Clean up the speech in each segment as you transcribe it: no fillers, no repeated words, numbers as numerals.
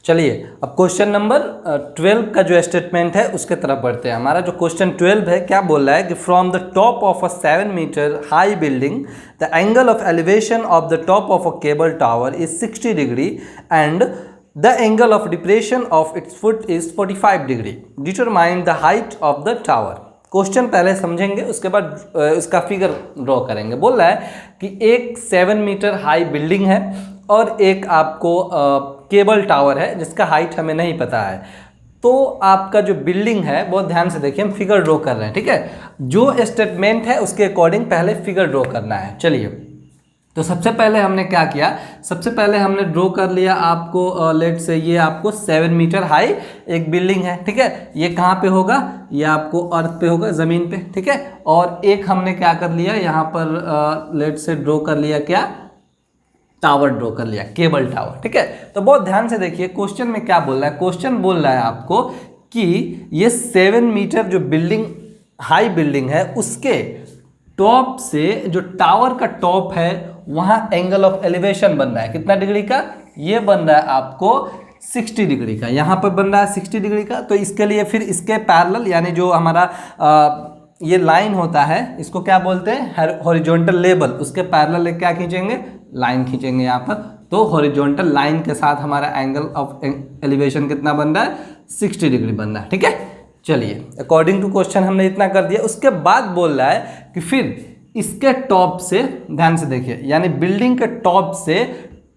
चलिए अब question number 12 का जो स्टेटमेंट है उसके तरफ बढ़ते हैं। हमारा जो क्वेश्चन 12 है क्या बोल रहा है कि from the top of a 7 metre high building the angle of elevation of the top of a cable tower is 60 degree and the angle of depression of its foot is 45 degree. Determine the height of the tower. Question पहले समझेंगे उसके बाद इसका figure draw करेंगे। बोल रहा है कि एक 7 मीटर हाई बिल्डिंग है और एक आपको केबल टावर है जिसका हाइट हमें नहीं पता है। तो आपका जो बिल्डिंग है बहुत ध्यान से देखिए, हम फिगर ड्रॉ कर रहे हैं, ठीक है। जो स्टेटमेंट है उसके अकॉर्डिंग पहले फिगर ड्रॉ करना है। चलिए तो सबसे पहले हमने क्या किया, सबसे पहले हमने ड्रॉ कर लिया आपको लेट से ये आपको 7 मीटर हाई एक बिल्डिंग है, ठीक है। ये कहाँ पे होगा, ये आपको अर्थ पे होगा, ज़मीन पे, ठीक है। और एक हमने क्या कर लिया यहाँ पर लेट से ड्रॉ कर लिया, क्या टावर ड्रॉ कर लिया, केबल टावर, ठीक है। तो बहुत ध्यान से देखिए क्वेश्चन में क्या बोल रहा है। क्वेश्चन बोल रहा है आपको कि ये 7 मीटर जो बिल्डिंग हाई बिल्डिंग है उसके टॉप से जो टावर का टॉप है वहां एंगल ऑफ एलिवेशन बन रहा है कितना डिग्री का, ये बन रहा है आपको 60 डिग्री का। यहाँ पर बन रहा है 60 डिग्री का। तो इसके लिए फिर इसके पैरेलल यानी जो हमारा ये लाइन होता है इसको क्या बोलते हैं, हॉरिजॉन्टल लेवल, उसके पैरेलल क्या खींचेंगे, लाइन खींचेंगे यहाँ पर। तो हॉरिजॉन्टल लाइन के साथ हमारा एंगल ऑफ एलिवेशन कितना बन रहा है, 60 डिग्री बन रहा है, ठीक है। चलिए अकॉर्डिंग टू क्वेश्चन हमने इतना कर दिया। उसके बाद बोल रहा है कि फिर इसके टॉप से, ध्यान से देखिए, यानी बिल्डिंग के टॉप से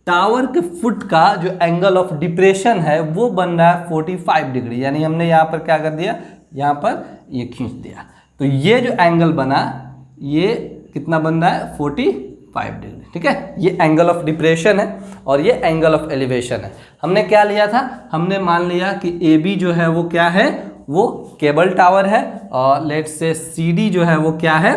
टावर के फुट का जो एंगल ऑफ डिप्रेशन है वो बन रहा है 45 डिग्री। यानी हमने यहाँ पर क्या कर दिया, यहाँ पर ये खींच दिया। तो ये जो एंगल बना ये कितना बन रहा है, 45 डिग्री, ठीक है। ये एंगल ऑफ डिप्रेशन है और ये एंगल ऑफ एलिवेशन है। हमने क्या लिया था, हमने मान लिया कि ए बी जो है वो क्या है, वो केबल टावर है और लेट से सी डी जो है वो क्या है,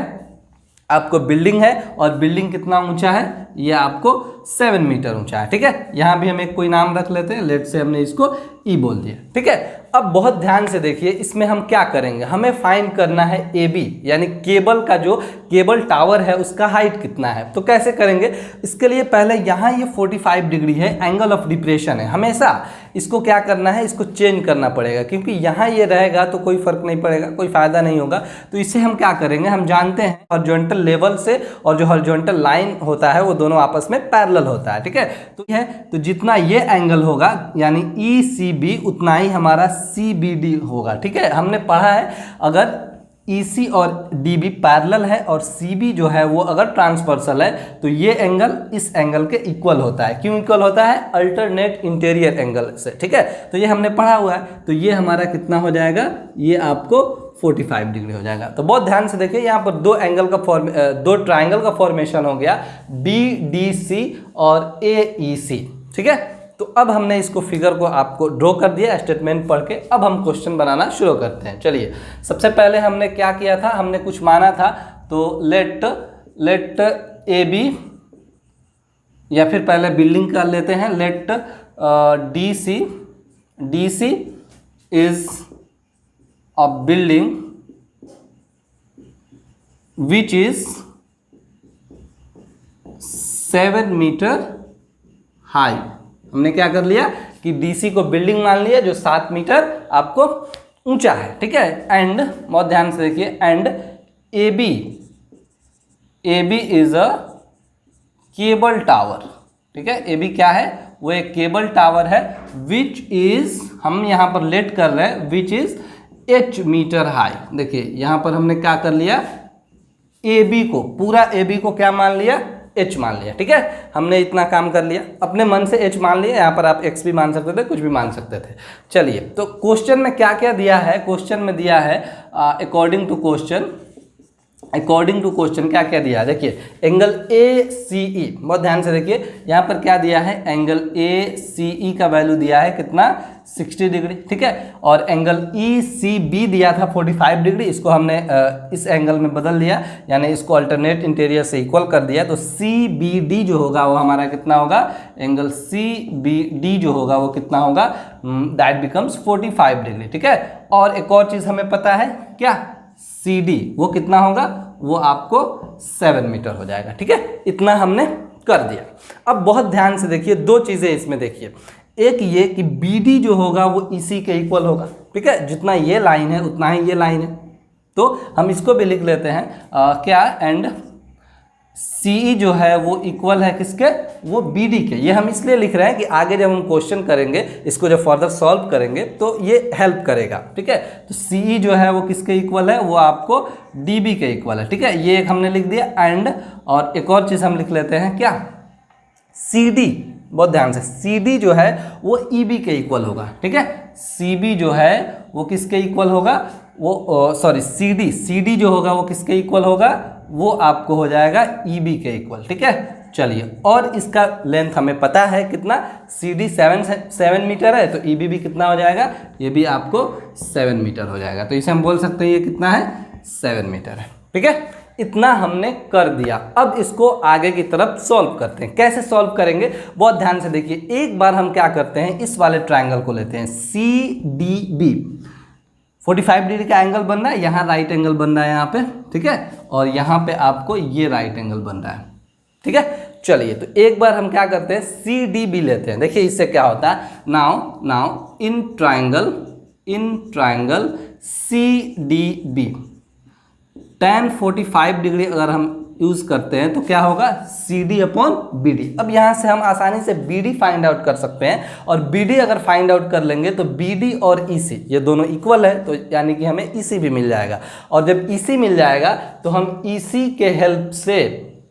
आपको बिल्डिंग है। और बिल्डिंग कितना ऊंचा है, ये आपको 7 मीटर ऊंचा है, ठीक है। यहाँ भी हम एक कोई नाम रख लेते हैं, लेट से हमने इसको ई बोल दिया, ठीक है। अब बहुत ध्यान से देखिए इसमें हम क्या करेंगे, हमें फाइंड करना है ए बी यानी केबल का जो केबल टावर है उसका हाइट कितना है। तो कैसे करेंगे, इसके लिए पहले यहाँ ये 45 डिग्री है, एंगल ऑफ डिप्रेशन है। हमेशा इसको क्या करना है, इसको चेंज करना पड़ेगा, क्योंकि यहाँ ये रहेगा तो कोई फर्क नहीं पड़ेगा, कोई फायदा नहीं होगा। तो इसे हम क्या करेंगे, हम जानते हैं हॉरिजॉन्टल लेवल से और जो हॉरिजॉन्टल लाइन होता है वो दोनों आपस में पैरेलल होता है, ठीक है। तो जितना ये एंगल होगा यानी ई सी बी उतना ही हमारा सी बी डी होगा, ठीक है। हमने पढ़ा है अगर EC और DB पैरेलल है और CB जो है वो अगर ट्रांसवर्सल है तो ये एंगल इस एंगल के इक्वल होता है। क्यों इक्वल होता है, अल्टरनेट इंटीरियर एंगल से, ठीक है। तो ये हमने पढ़ा हुआ है। तो ये हमारा कितना हो जाएगा, ये आपको 45 डिग्री हो जाएगा। तो बहुत ध्यान से देखिए यहाँ पर दो ट्राइंगल का फॉर्मेशन हो गया, BDC और AEC, ठीक है। तो अब हमने इसको फिगर को आपको ड्रॉ कर दिया स्टेटमेंट पढ़ के। अब हम क्वेश्चन बनाना शुरू करते हैं। चलिए सबसे पहले हमने क्या किया था, हमने कुछ माना था। तो लेट ए बी, या फिर पहले बिल्डिंग कर लेते हैं, let D C is a building which is 7 metre high. हमने क्या कर लिया कि DC को बिल्डिंग मान लिया जो 7 मीटर आपको ऊंचा है, ठीक है। एंड बहुत ध्यान से देखिए, and AB is a cable tower, ठीक है। AB क्या है, वो एक केबल टावर है विच इज, हम यहाँ पर लेट कर रहे हैं, which is H metre high. देखिए यहाँ पर हमने क्या कर लिया, AB को, पूरा AB को क्या मान लिया, H मान लिया, ठीक है। हमने इतना काम कर लिया, अपने मन से H मान लिया। यहाँ पर आप X भी मान सकते थे, कुछ भी मान सकते थे। चलिए तो क्वेश्चन में क्या क्या दिया है, क्वेश्चन में दिया है अकॉर्डिंग टू क्वेश्चन क्या क्या दिया है। देखिए एंगल ACE, बहुत ध्यान से देखिए यहाँ पर क्या दिया है, एंगल ACE का वैल्यू दिया है कितना, 60 डिग्री, ठीक है। और एंगल ECB दिया था 45 डिग्री, इसको हमने इस एंगल में बदल दिया, यानी इसको अल्टरनेट इंटीरियर से इक्वल कर दिया। तो CBD जो होगा वो हमारा कितना होगा, एंगल CBD जो होगा वो कितना होगा, दैट बिकम्स 45 डिग्री, ठीक है। और एक और चीज़ हमें पता है क्या, CD वो कितना होगा, वो आपको 7 मीटर हो जाएगा, ठीक है। इतना हमने कर दिया। अब बहुत ध्यान से देखिए, दो चीज़ें इसमें देखिए, एक ये कि बी डी जो होगा वो ई सी के इक्वल होगा, ठीक है, जितना ये लाइन है उतना ही ये लाइन है। तो हम इसको भी लिख लेते हैं क्या, एंड सी जो है वो इक्वल है किसके, वो बी डी के। ये हम इसलिए लिख रहे हैं कि आगे जब हम क्वेश्चन करेंगे, इसको जब फर्दर सॉल्व करेंगे तो ये हेल्प करेगा, ठीक है। तो सी जो है वो किसके इक्वल है, वो आपको डी बी के इक्वल है, ठीक है। ये एक हमने लिख दिया एंड, और एक और चीज़ हम लिख लेते हैं क्या, सी डी, बहुत ध्यान से, सी डी जो है वो ई बी के इक्वल होगा, ठीक है। सी बी जो है वो किसके इक्वल होगा, वो सॉरी सी डी जो होगा वो किसके इक्वल होगा, वो आपको हो जाएगा ई बी के इक्वल, ठीक है। चलिए, और इसका लेंथ हमें पता है कितना, सी डी 7 मीटर है, तो ई बी भी कितना हो जाएगा, ये भी आपको 7 मीटर हो जाएगा। तो इसे हम बोल सकते हैं ये कितना है, 7 मीटर है, ठीक है। इतना हमने कर दिया। अब इसको आगे की तरफ सॉल्व करते हैं। कैसे सॉल्व करेंगे, बहुत ध्यान से देखिए। एक बार हम क्या करते हैं, इस वाले ट्रायंगल को लेते हैं सी डी बी, 45 डिग्री का एंगल बन रहा है, यहाँ राइट एंगल बन रहा है यहाँ पे, ठीक है, और यहाँ पे आपको ये राइट एंगल बन रहा है, ठीक है। चलिए, तो एक बार हम क्या करते हैं, सी डी बी लेते हैं। देखिए इससे क्या होता है, now in triangle C D B tan 45 degree अगर हम यूज़ करते हैं तो क्या होगा, C D upon B D. अब यहाँ से हम आसानी से बी डी फाइंड आउट कर सकते हैं, और बी डी अगर फाइंड आउट कर लेंगे तो बी डी और ई सी ये दोनों इक्वल है, तो यानी कि हमें ई सी भी मिल जाएगा। और जब ई सी मिल जाएगा तो हम ई सी के हेल्प से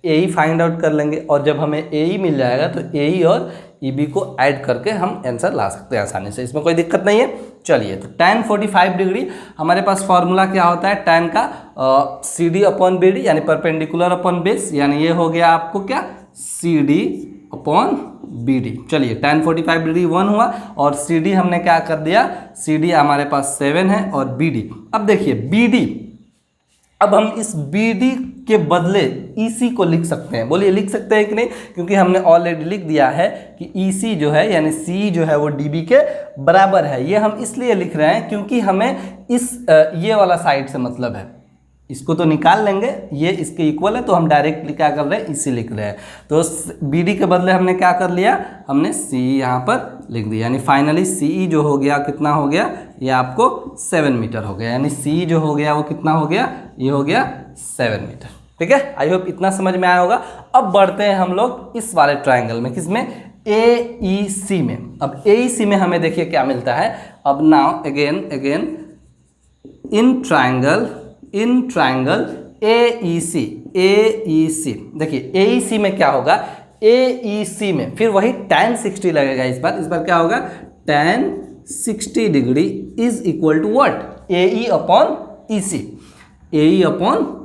ए ई फाइंड आउट कर लेंगे, और जब हमें ए ई मिल जाएगा तो ए ई और ई बी को ऐड करके हम आंसर ला सकते हैं आसानी से, इसमें कोई दिक्कत नहीं है। चलिए, तो tan 45 डिग्री हमारे पास फॉर्मूला क्या होता है, tan का C D upon B D, यानी परपेंडिकुलर अपॉन बेस, यानी ये हो गया आपको क्या, C D upon B D. चलिए, tan 45 डिग्री 1 हुआ, और सी डी हमने क्या कर दिया, सी डी हमारे पास 7 है, और बी डी, अब देखिए बी डी, अब हम इस बी डी के बदले ई सी को लिख सकते हैं। बोलिए लिख सकते हैं कि नहीं, क्योंकि हमने ऑलरेडी लिख दिया है कि ई सी जो है यानी सी जो है वो डी बी के बराबर है। ये हम इसलिए लिख रहे हैं क्योंकि हमें इस ये वाला साइड से मतलब है, इसको तो निकाल लेंगे, ये इसके इक्वल है, तो हम डायरेक्टली क्या कर रहे हैं, इसी लिख रहे हैं। तो बी डी के बदले हमने क्या कर लिया, हमने सी यहाँ पर लिख दिया, यानी फाइनली सी ई जो हो गया कितना हो गया, ये आपको 7 मीटर हो गया, यानी सी जो हो गया वो कितना हो गया, ये हो गया 7 मीटर, ठीक है। आई होप इतना समझ में आया होगा। अब बढ़ते हैं हम लोग इस वाले ट्राइंगल में, किसमें, ए ई सी में। अब ए ई सी में हमें देखिए क्या मिलता है। अब now again in triangle A E C, देखिए ए ई सी में क्या होगा, ए ई सी में फिर वही tan 60 लगेगा। इस बार क्या होगा, tan 60 degree is equal to what, A E upon E C, A E upon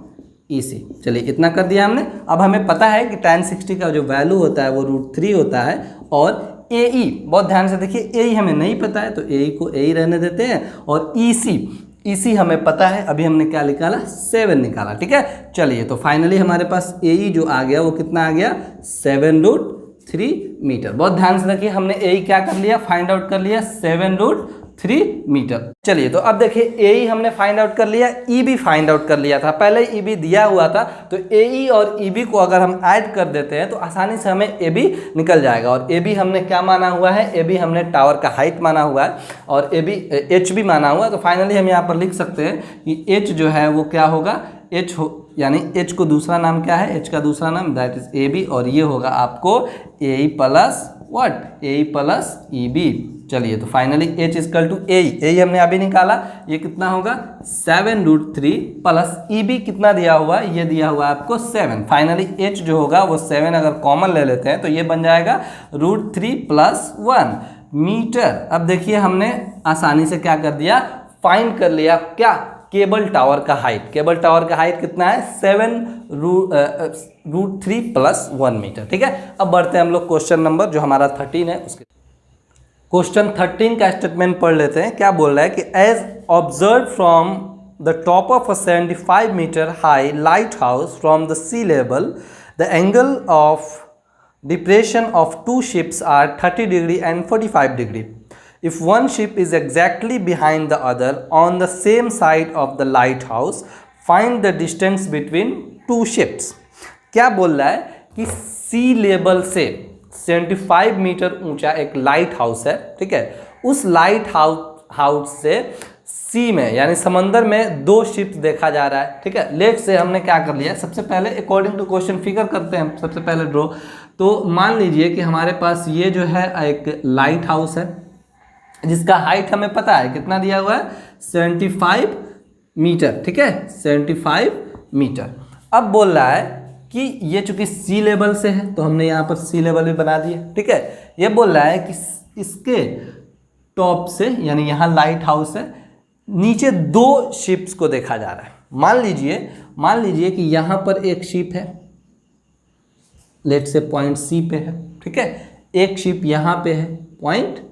E C. चलिए इतना कर दिया हमने। अब हमें पता है कि tan 60 का जो वैल्यू होता है वो √3 होता है, और ए ई, बहुत ध्यान से देखिए, ए ई हमें नहीं पता है तो ए ई को ए ई रहने देते हैं, और ई सी हमें पता है, अभी हमने क्या निकाला, 7 निकाला, ठीक है। चलिए, तो फाइनली हमारे पास ए ई जो आ गया वो कितना आ गया, 7√3 मीटर। बहुत ध्यान से देखिए, हमने ए ई क्या कर लिया, फाइंड आउट कर लिया 7√3 मीटर। चलिए, तो अब देखिए ए ई हमने फाइंड आउट कर लिया, ई बी फाइंड आउट कर लिया था, पहले ई बी दिया हुआ था, तो ए ई और ई बी को अगर हम ऐड कर देते हैं तो आसानी से हमें ए बी निकल जाएगा। और ए बी हमने क्या माना हुआ है, ए बी हमने टावर का हाइट माना हुआ है, और ए बी एच बी माना हुआ है। तो फाइनली हम यहाँ पर लिख सकते हैं कि एच जो है वो क्या होगा, एच हो, यानी एच को दूसरा नाम क्या है, एच का दूसरा नाम दैट इज ए बी, और ये होगा आपको A E plus what, A E plus E B. चलिए, तो finally H equal to A E हमने अभी निकाला, ये कितना होगा, 7√3 प्लस ई बी कितना दिया हुआ है, ये दिया हुआ है आपको 7। फाइनली एच जो होगा वो 7 अगर कॉमन ले लेते हैं तो ये बन जाएगा √3 + 1 मीटर। अब देखिए हमने आसानी से क्या कर दिया, फाइंड कर लिया क्या, केबल टावर का हाइट। केबल टावर का हाइट कितना है, 7√3 + 1 मीटर, ठीक है। अब बढ़ते हैं हम लोग क्वेश्चन नंबर जो हमारा 13 है उसके। क्वेश्चन 13 का स्टेटमेंट पढ़ लेते हैं। क्या बोल रहा है कि as observe from the top of a 75 metre high lighthouse from the sea level the angle of depression of 2 ships are 30 degree and 45 degree. If one ship is exactly behind the other on the same side of the lighthouse, find the distance between 2 ships। क्या बोल रहा है कि सी 75 metre ऊंचा एक light house है, ठीक है। उस लाइट हाउस से सी में यानी समंदर में 2 शिप्स देखा जा रहा है, ठीक है। लेट से हमने क्या कर लिया, सबसे पहले अकॉर्डिंग टू क्वेश्चन फिगर करते हैं सबसे पहले ड्रॉ। तो मान लीजिए कि हमारे पास ये जो है एक लाइट हाउस है जिसका हाइट हमें पता है कितना दिया हुआ है, 75 मीटर, ठीक है, 75 मीटर। अब बोल रहा है कि ये चूंकि सी लेवल से है तो हमने यहाँ पर सी लेवल भी बना दिया, ठीक है। ये बोल रहा है कि इसके टॉप से यानी यहाँ लाइट हाउस है, नीचे 2 शिप्स को देखा जा रहा है। मान लीजिए कि यहाँ पर एक शिप है, लेट से पॉइंट सी पे है, ठीक है। एक शिप यहाँ पे है, पॉइंट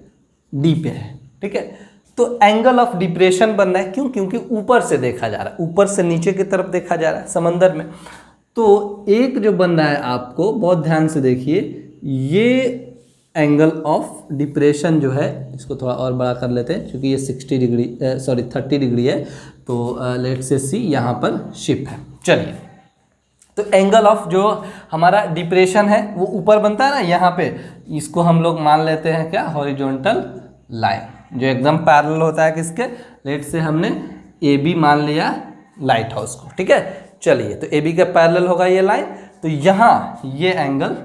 डी पे है, ठीक है। तो एंगल ऑफ डिप्रेशन बन रहा है, क्यों? क्योंकि ऊपर से देखा जा रहा है, ऊपर से नीचे की तरफ देखा जा रहा है समंदर में। तो एक जो बन रहा है, आपको बहुत ध्यान से देखिए, ये एंगल ऑफ डिप्रेशन जो है, इसको थोड़ा और बड़ा कर लेते हैं क्योंकि ये 30 डिग्री है। तो लेट से सी यहाँ पर शिप है। चलिए, तो एंगल ऑफ जो हमारा डिप्रेशन है वो ऊपर बनता है ना यहाँ पे, इसको हम लोग मान लेते हैं क्या, हॉरिजॉन्टल लाइन, जो एकदम पैरेलल होता है किसके, लेट से हमने ए बी मान लिया लाइट हाउस को, ठीक है। चलिए, तो ए बी का पैरेलल होगा ये लाइन। तो यहाँ ये एंगल,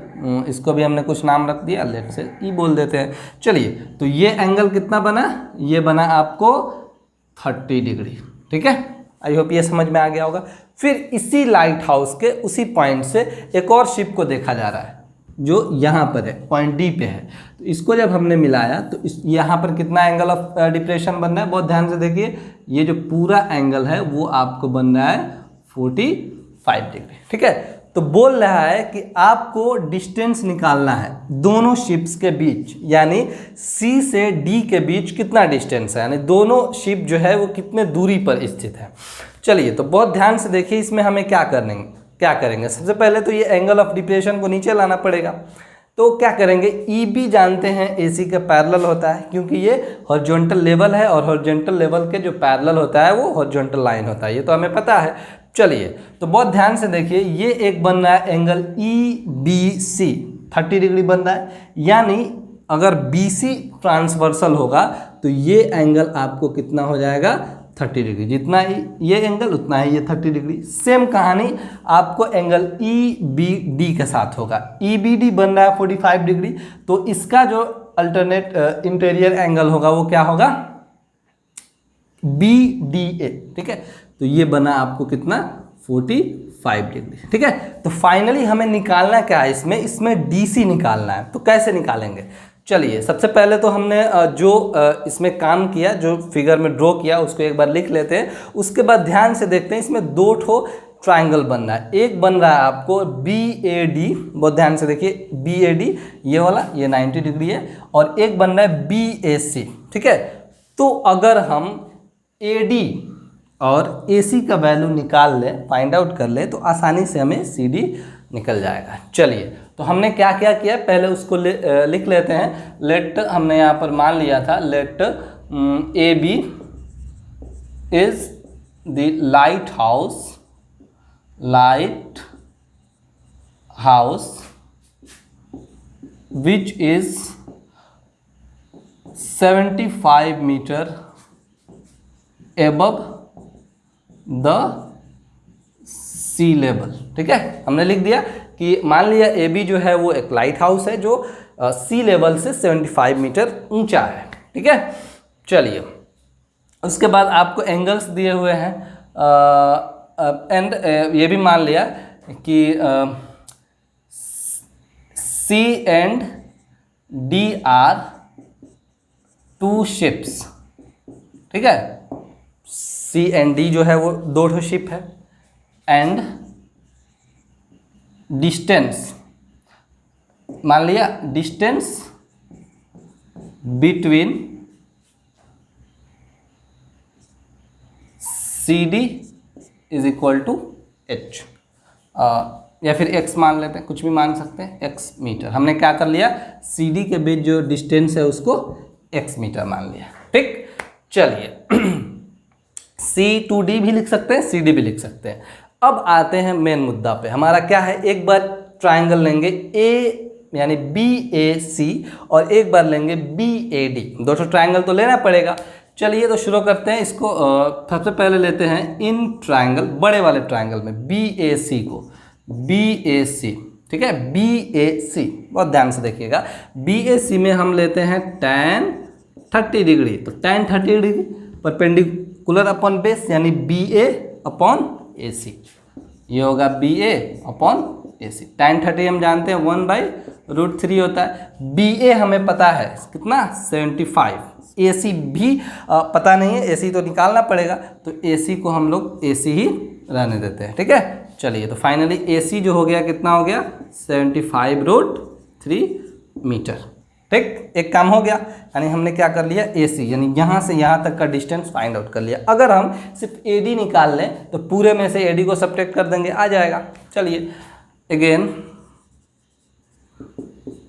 इसको भी हमने कुछ नाम रख दिया, लेट से ई बोल देते हैं। चलिए, तो ये एंगल कितना बना, ये बना आपको 30 डिग्री, ठीक है। आई होप ये समझ में आ गया होगा। फिर इसी लाइट हाउस के उसी पॉइंट से एक और शिप को देखा जा रहा है जो यहाँ पर है, पॉइंट डी पे है। तो इसको जब हमने मिलाया तो इस यहाँ पर कितना एंगल ऑफ डिप्रेशन बन रहा है, बहुत ध्यान से देखिए, ये जो पूरा एंगल है वो आपको बन रहा है 45 डिग्री, ठीक है। तो बोल रहा है कि आपको डिस्टेंस निकालना है दोनों शिप्स के बीच, यानी सी से डी के बीच कितना डिस्टेंस है, यानी दोनों शिप जो है वो कितने दूरी पर स्थित है। चलिए, तो बहुत ध्यान से देखिए, इसमें हमें क्या करेंगे। सबसे पहले तो ये एंगल ऑफ डिप्रेशन को नीचे लाना पड़ेगा। तो क्या करेंगे, ई बी जानते हैं AC का पैरेलल होता है, क्योंकि ये हॉरिजॉन्टल लेवल है और हॉरिजॉन्टल लेवल के जो पैरेलल होता है वो हॉरिजॉन्टल लाइन होता है, ये तो हमें पता है। चलिए, तो बहुत ध्यान से देखिए, ये एक बन रहा है एंगल EBC, 30 डिग्री बन रहा है, यानी अगर BC ट्रांसवर्सल होगा तो ये एंगल आपको कितना हो जाएगा, 30 डिग्री। जितना ही ये एंगल उतना ही ये 30 डिग्री। सेम कहानी आपको एंगल EBD के साथ होगा। EBD बन रहा है 45 डिग्री, तो इसका जो अल्टरनेट इंटीरियर एंगल होगा वो क्या होगा, BDA, ठीक है। तो ये बना आपको कितना, 45 डिग्री, ठीक है। तो फाइनली हमें निकालना क्या है, इसमें DC निकालना है। तो कैसे निकालेंगे, चलिए, सबसे पहले तो हमने जो इसमें काम किया, जो फिगर में ड्रॉ किया, उसको एक बार लिख लेते हैं। उसके बाद ध्यान से देखते हैं, इसमें 2 ठो ट्राइंगल बन रहा है। एक बन रहा है आपको BAD, बहुत ध्यान से देखिए, BAD ये वाला, ये 90 डिग्री है, और एक बन रहा है BAC, ठीक है। तो अगर हम AD और AC का वैल्यू निकाल लें, फाइंड आउट कर ले, तो आसानी से हमें CD निकल जाएगा। चलिए, तो हमने क्या क्या किया, पहले उसको लिख लेते हैं। लेट, हमने यहाँ पर मान लिया था, let AB is the lighthouse which is 75 metre above the sea level, ठीक है। हमने लिख दिया कि मान लिया AB जो है वो एक लाइट हाउस है जो सी लेवल से 75 मीटर ऊंचा है, ठीक है। चलिए, उसके बाद आपको एंगल्स दिए हुए हैं, एंड ये भी मान लिया कि C and D are 2 ships, ठीक है। C एंड D जो है वो 2 ठो शिप है, एंड डिस्टेंस मान लिया, distance between CD is equal to H, या फिर X मान लेते हैं, कुछ भी मान सकते हैं, X मीटर। हमने क्या कर लिया, CD के बीच जो डिस्टेंस है उसको X मीटर मान लिया, ठीक। चलिए, C to D भी लिख सकते हैं, CD भी लिख सकते हैं। अब आते हैं मेन मुद्दा पे, हमारा क्या है, एक बार ट्राइंगल लेंगे यानी BAC और एक बार लेंगे BAD। दो ट्रायंगल तो लेना पड़ेगा। चलिए तो शुरू करते हैं इसको। सबसे पहले लेते हैं इन ट्रायंगल, बड़े वाले ट्रायंगल में BAC को, BAC, ठीक है, BAC बहुत ध्यान से देखिएगा। BAC में हम लेते हैं tan 30 डिग्री, तो tan 30 degree perpendicular upon base यानी BA अपॉन AC, ये होगा BA अपॉन AC। tan 30 हम जानते हैं 1/√3 होता है। BA हमें पता है कितना 75, AC भी पता नहीं है, AC तो निकालना पड़ेगा, तो AC को हम लोग AC ही रहने देते हैं, ठीक है। चलिए तो फाइनली AC जो हो गया कितना हो गया 75√3 मीटर, ठीक। एक काम हो गया, यानी हमने क्या कर लिया AC यानी यहाँ से यहाँ तक का डिस्टेंस फाइंड आउट कर लिया। अगर हम सिर्फ AD निकाल लें तो पूरे में से AD को सब्ट्रैक्ट कर देंगे, आ जाएगा। चलिए अगेन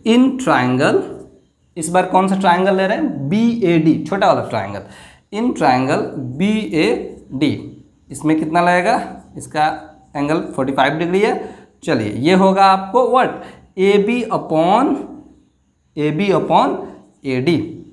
इन ट्रायंगल, इस बार कौन सा ट्रायंगल ले रहे हैं BAD, छोटा वाला ट्रायंगल। इन ट्रायंगल BAD इसमें कितना लगेगा, इसका एंगल 45 डिग्री है। चलिए ये होगा आपको व्हाट AB अपॉन AD,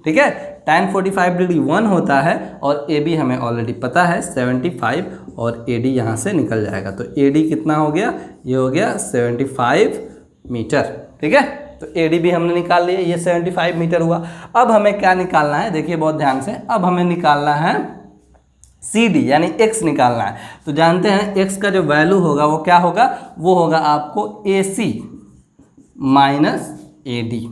ठीक है। tan 45 डिग्री 1 होता है और AB हमें ऑलरेडी पता है 75 और AD यहाँ से निकल जाएगा, तो AD कितना हो गया, ये हो गया 75 मीटर, ठीक है। तो AD भी हमने निकाल लिया, ये 75 मीटर हुआ। अब हमें क्या निकालना है, देखिए बहुत ध्यान से, अब हमें निकालना है CD यानी x निकालना है। तो जानते हैं x का जो वैल्यू होगा वो क्या होगा, वो होगा आपको AC माइनस AD।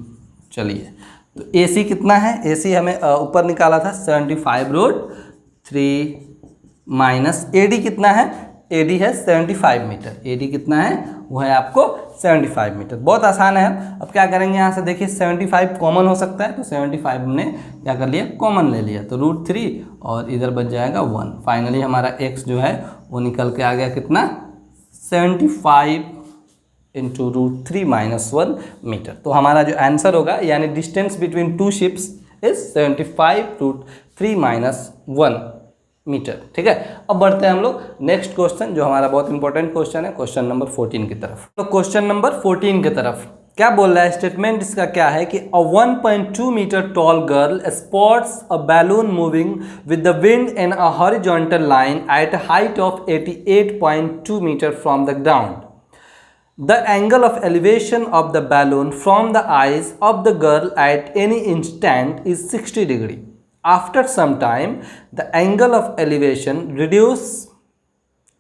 चलिए तो AC कितना है, AC हमें ऊपर निकाला था 75√3 माइनस AD कितना है, AD है 75 मीटर। AD कितना है, वो है आपको 75 मीटर। बहुत आसान है। अब क्या करेंगे, यहाँ से देखिए 75 कॉमन हो सकता है, तो 75 हमने क्या कर लिया, कॉमन ले लिया, तो √3 और इधर बच जाएगा 1। फाइनली हमारा x जो है वो निकल के आ गया कितना 75 इंटू √3 माइनस 1 मीटर। तो हमारा जो आंसर होगा यानी distance between two ships is 75√3 minus 1 metre, ठीक है। अब बढ़ते हैं हम लोग नेक्स्ट क्वेश्चन, जो हमारा बहुत इंपॉर्टेंट क्वेश्चन है, क्वेश्चन नंबर 14 की तरफ। तो क्वेश्चन नंबर 14 की तरफ क्या बोल रहा है, स्टेटमेंट इसका क्या है कि a 1.2 metre tall girl spots a balloon moving with the wind in a horizontal line at a height of 88.2 metre from the ground. The angle of elevation of the balloon from the eyes of the girl at any instant is 60 degree. After some time, the angle of elevation reduces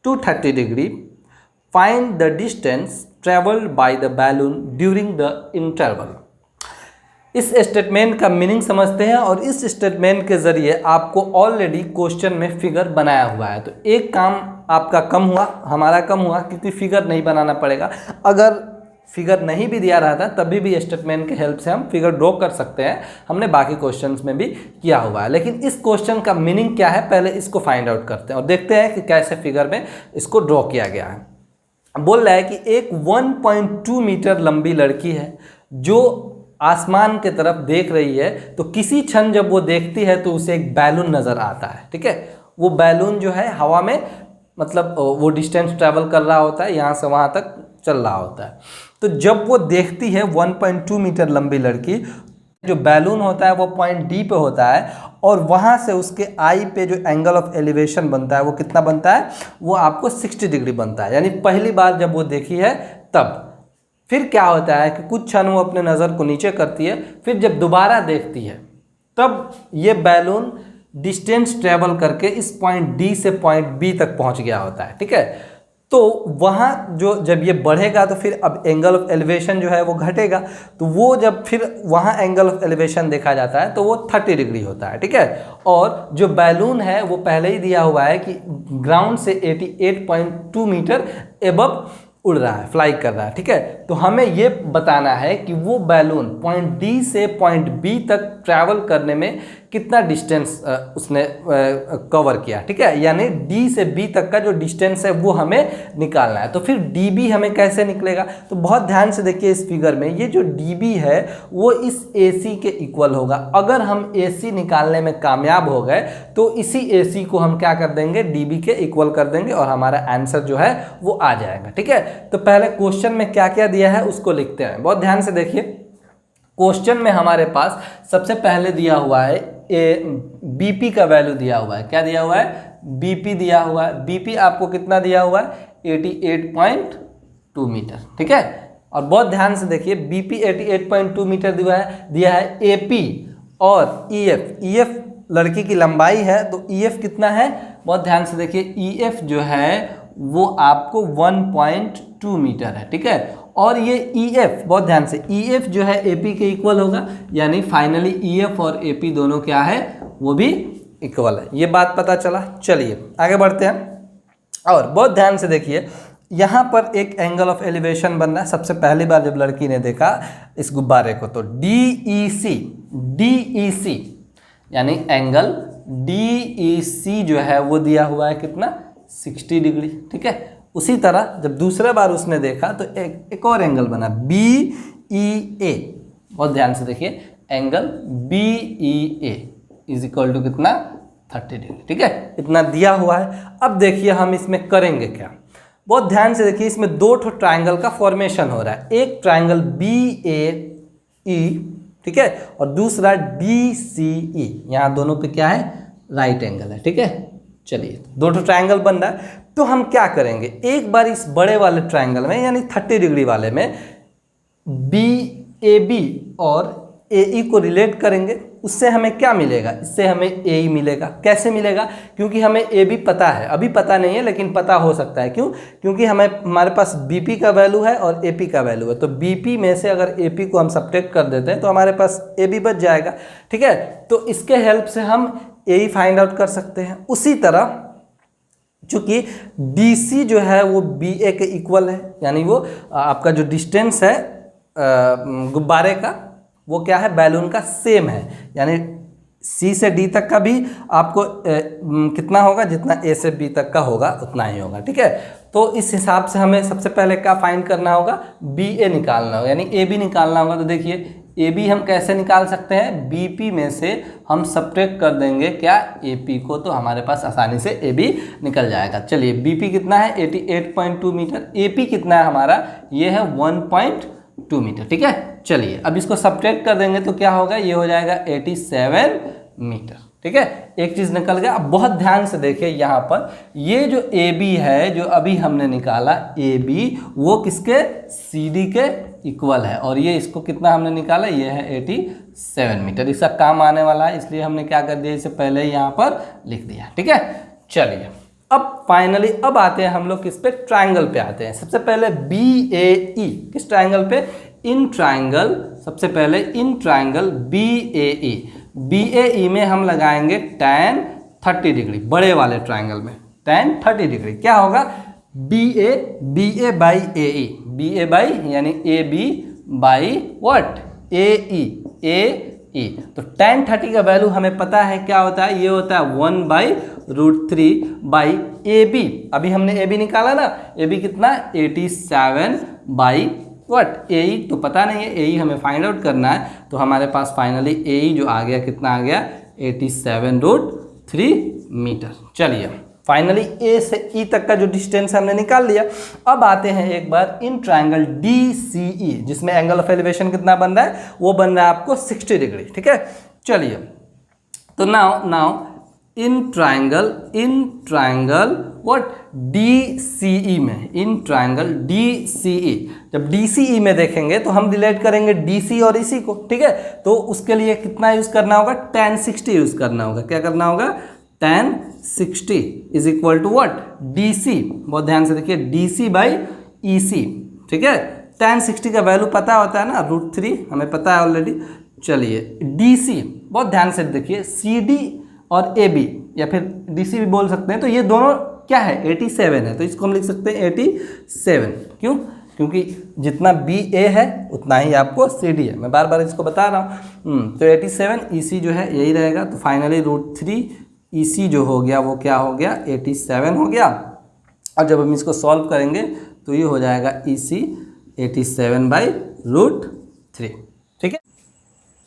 to 30 degree. Find the distance traveled by the balloon during the interval. इस statement का meaning समझते हैं और इस statement के ज़रिए आपको already question में फिगर बनाया हुआ है, तो एक काम आपका कम हुआ, हमारा कम हुआ, क्योंकि फिगर नहीं बनाना पड़ेगा। अगर फिगर नहीं भी दिया रहता तभी भी स्टेटमेंट के हेल्प से हम फिगर ड्रॉ कर सकते हैं, हमने बाकी क्वेश्चंस में भी किया हुआ है। लेकिन इस क्वेश्चन का मीनिंग क्या है, पहले इसको फाइंड आउट करते हैं और देखते हैं कि कैसे फिगर में इसको ड्रॉ किया गया है। बोल रहा है कि एक 1.2 मीटर लंबी लड़की है जो आसमान के तरफ देख रही है, तो किसी क्षण जब वो देखती है तो उसे एक बैलून नज़र आता है, ठीक है। वो बैलून जो है हवा में, मतलब वो डिस्टेंस ट्रैवल कर रहा होता है, यहाँ से वहाँ तक चल रहा होता है। तो जब वो देखती है 1.2 मीटर लंबी लड़की, जो बैलून होता है वो पॉइंट D पे होता है और वहाँ से उसके आई पे जो एंगल ऑफ एलिवेशन बनता है वो कितना बनता है, वो आपको 60 डिग्री बनता है। यानी पहली बार जब वो देखी है तब। फिर क्या होता है कि कुछ क्षण वो अपने नज़र को नीचे करती है, फिर जब दोबारा देखती है तब ये बैलून डिस्टेंस ट्रेवल करके इस पॉइंट D से पॉइंट B तक पहुंच गया होता है, ठीक है। तो वहाँ जो जब ये बढ़ेगा तो फिर अब एंगल ऑफ एलिवेशन जो है वो घटेगा, तो वो जब फिर वहाँ एंगल ऑफ एलिवेशन देखा जाता है तो वो 30 डिग्री होता है, ठीक है। और जो बैलून है वो पहले ही दिया हुआ है कि ग्राउंड से 88.2 मीटर एबव उड़ रहा है, फ्लाई कर रहा है, ठीक है। तो हमें ये बताना है कि वो बैलून पॉइंट D से पॉइंट B तक ट्रैवल करने में कितना डिस्टेंस उसने कवर किया, ठीक है। यानी D से B तक का जो डिस्टेंस है वो हमें निकालना है। तो फिर DB हमें कैसे निकलेगा, तो बहुत ध्यान से देखिए इस फिगर में, ये जो DB है वो इस AC के इक्वल होगा। अगर हम AC निकालने में कामयाब हो गए तो इसी AC को हम क्या कर देंगे, DB के इक्वल कर देंगे और हमारा आंसर जो है वो आ जाएगा, ठीक है। तो पहले क्वेश्चन में क्या क्या दिया है उसको लिखते हैं। बहुत ध्यान से देखिए, क्वेश्चन में हमारे पास सबसे पहले दिया हुआ है बीपी का वैल्यू दिया हुआ है। क्या दिया हुआ है? बीपी दिया हुआ है। बीपी आपको कितना दिया हुआ है? 88.2 मीटर, ठीक है। और बहुत ध्यान से देखिए, बीपी 88.2 मीटर दिया है एपी और ईएफ। ईएफ लड़की की लंबाई है, तो ईएफ कितना है? बहुत ध्यान से देखिए, ईएफ जो है वो आपको 1.2 मीटर है, ठीक है। और ये ईएफ, बहुत ध्यान से, ईएफ जो है एपी के इक्वल होगा, यानी फाइनली ईएफ और एपी दोनों क्या है? वो भी इक्वल है। ये बात पता चला। चलिए आगे बढ़ते हैं। और बहुत ध्यान से देखिए, यहाँ पर एक एंगल ऑफ एलिवेशन बन रहा है। सबसे पहली बार जब लड़की ने देखा इस गुब्बारे को, तो DEC यानी एंगल DEC जो है वो दिया हुआ है कितना? 60 डिग्री, ठीक है। उसी तरह जब दूसरा बार उसने देखा तो एक और एंगल बना BEA। बहुत ध्यान से देखिए, angle BEA is equal to कितना? 30 डिग्री, ठीक है। इतना दिया हुआ है। अब देखिए हम इसमें करेंगे क्या। बहुत ध्यान से देखिए, इसमें दो ठो ट्राइंगल का फॉर्मेशन हो रहा है। एक ट्राइंगल BAE, ठीक है, और दूसरा DCE। यहाँ दोनों पे क्या है? राइट एंगल है, ठीक है। चलिए दो ठो ट्राइंगल बन रहा है, तो हम क्या करेंगे, एक बार इस बड़े वाले ट्राइंगल में यानी 30 डिग्री वाले में BAB और AE को रिलेट करेंगे। उससे हमें क्या मिलेगा? इससे हमें AE मिलेगा। कैसे मिलेगा? क्योंकि हमें AB पता है, अभी पता नहीं है लेकिन पता हो सकता है। क्यों? क्योंकि हमारे पास BP का वैल्यू है और AP का वैल्यू है। तो BP में से अगर AP को हम सब्ट्रैक्ट कर देते हैं तो हमारे पास AB बच जाएगा, ठीक है। तो इसके हेल्प से हम AE फाइंड आउट कर सकते हैं। उसी तरह चूंकि DC जो है वो BA के इक्वल है, यानी वो आपका जो डिस्टेंस है गुब्बारे का वो क्या है? बैलून का सेम है, यानी C से D तक का भी आपको कितना होगा? जितना A से B तक का होगा उतना ही होगा, ठीक है। तो इस हिसाब से हमें सबसे पहले क्या फाइंड करना होगा? BA निकालना होगा, यानी AB निकालना होगा। तो देखिए AB हम कैसे निकाल सकते हैं? BP में से हम सब्ट्रैक्ट कर देंगे क्या? AP को, तो हमारे पास आसानी से AB निकल जाएगा। चलिए BP कितना है? 88.2 मीटर। AP कितना है हमारा? ये है 1.2 मीटर, ठीक है। चलिए अब इसको सब्ट्रैक्ट कर देंगे तो क्या होगा? ये हो जाएगा 87 मीटर, ठीक है। एक चीज़ निकल गया। अब बहुत ध्यान से देखिए, यहाँ पर ये जो AB है जो अभी हमने निकाला AB, वो किसके? CD के इक्वल है। और ये इसको कितना हमने निकाला? ये है 87 मीटर। इसका काम आने वाला है, इसलिए हमने क्या कर दिया? इसे पहले ही यहाँ पर लिख दिया, ठीक है। चलिए अब फाइनली अब आते हैं हम लोग किस पे? ट्राइंगल पे आते हैं। सबसे पहले BAE, किस ट्राइंगल पे? इन ट्राइंगल, सबसे पहले इन ट्राइंगल BAE। BAE में हम लगाएंगे tan 30 डिग्री, बड़े वाले ट्राइंगल में tan 30 डिग्री। क्या होगा? BA by AE, BA by यानी AB बाई व्हाट? AE। तो tan 30 का वैल्यू हमें पता है क्या होता है? ये होता है 1/√3 बाई AB। अभी हमने AB निकाला ना, AB कितना? 87 बाई व्हाट? AE तो पता नहीं है, AE हमें फाइंड आउट करना है। तो हमारे पास फाइनली AE जो आ गया, कितना आ गया? 87√3 मीटर। चलिए फाइनली A से E तक का जो डिस्टेंस हमने निकाल लिया। अब आते हैं एक बार इन ट्राइंगल DCE, जिसमें एंगल ऑफ एलिवेशन कितना बन रहा है? वो बन रहा है आपको 60 डिग्री, ठीक है। चलिए तो now in triangle what? DCE में, इन ट्राइंगल DCE, जब DCE में देखेंगे तो हम रिलेट करेंगे DC और EC को, ठीक है। तो उसके लिए कितना यूज करना होगा? tan 60 यूज करना होगा। क्या करना होगा? tan 60 is equal to what? DC। बहुत ध्यान से देखिए, DC बाई EC, ठीक है। tan 60 का वैल्यू पता होता है ना, √3, हमें पता है ऑलरेडी। चलिए DC, बहुत ध्यान से देखिए, CD और AB या फिर DC भी बोल सकते हैं। तो ये दोनों क्या है? 87 है, तो इसको हम लिख सकते हैं 87। क्यों? क्योंकि जितना BA है उतना ही आपको CD है। मैं बार बार इसको बता रहा हूँ। तो 87 EC जो है यही रहेगा। तो फाइनली √3 EC जो हो गया वो क्या हो गया? 87 हो गया। और जब हम इसको सॉल्व करेंगे तो ये हो जाएगा EC 87 बाई √3, ठीक है।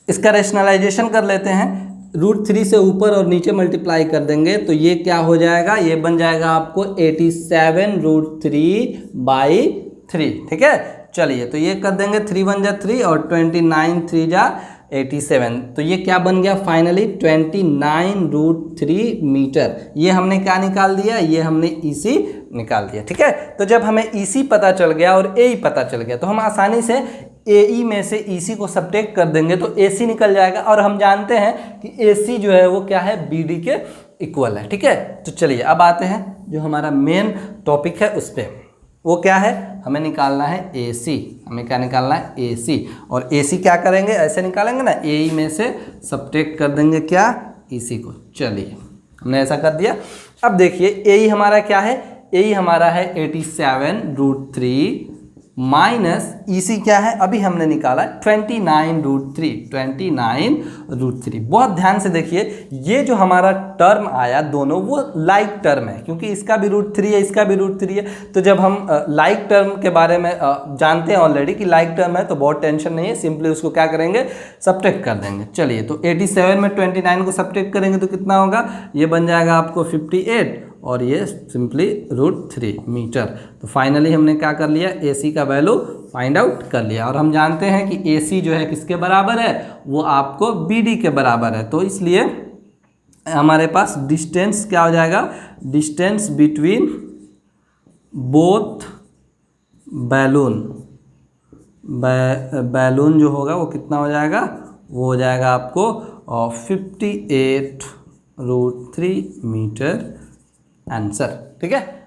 इसका रेशनलाइजेशन कर लेते हैं। √3 से ऊपर और नीचे मल्टीप्लाई कर देंगे तो ये क्या हो जाएगा? ये बन जाएगा आपको 87 √3 बाई 3, ठीक है। चलिए तो ये कर देंगे 3 1 जा 3 और 29 3 जा 87, तो ये क्या बन गया फाइनली 29√3 मीटर। ये हमने क्या निकाल दिया, ये हमने EC निकाल दिया। ठीक है, तो जब हमें EC पता चल गया और AE पता चल गया तो हम आसानी से AE में से EC को सब्ट्रैक्ट कर देंगे तो AC निकल जाएगा, और हम जानते हैं कि AC जो है वो क्या है, BD के इक्वल है। ठीक है, तो चलिए अब आते हैं जो हमारा मेन टॉपिक है उस पर। वो क्या है, हमें निकालना है AC। हमें क्या निकालना है, AC। और AC क्या करेंगे, ऐसे निकालेंगे ना, AE में से सब्ट्रैक्ट कर देंगे क्या, EC को। चलिए हमने ऐसा कर दिया। अब देखिए AE हमारा क्या है, AE हमारा है 87√3 माइनस EC क्या है, अभी हमने निकाला 29√3। बहुत ध्यान से देखिए, ये जो हमारा टर्म आया दोनों वो लाइक टर्म है, क्योंकि इसका भी √3 है, इसका भी √3 है। तो जब हम लाइक टर्म के बारे में जानते हैं ऑलरेडी कि लाइक टर्म है, तो बहुत टेंशन नहीं है, सिंपली उसको क्या करेंगे, सब्ट्रैक्ट कर देंगे। चलिए तो 87 में 29 को सब्ट्रैक्ट करेंगे तो कितना होगा, ये बन जाएगा आपको 58 और ये सिंपली √3 मीटर। तो फाइनली हमने क्या कर लिया, AC का वैल्यू फाइंड आउट कर लिया। और हम जानते हैं कि AC जो है किसके बराबर है, वो आपको BD के बराबर है। तो इसलिए हमारे पास डिस्टेंस क्या हो जाएगा, डिस्टेंस बिटवीन बोथ बैलून जो होगा वो कितना हो जाएगा, वो हो जाएगा आपको 58√3 मीटर आंसर। ठीक है,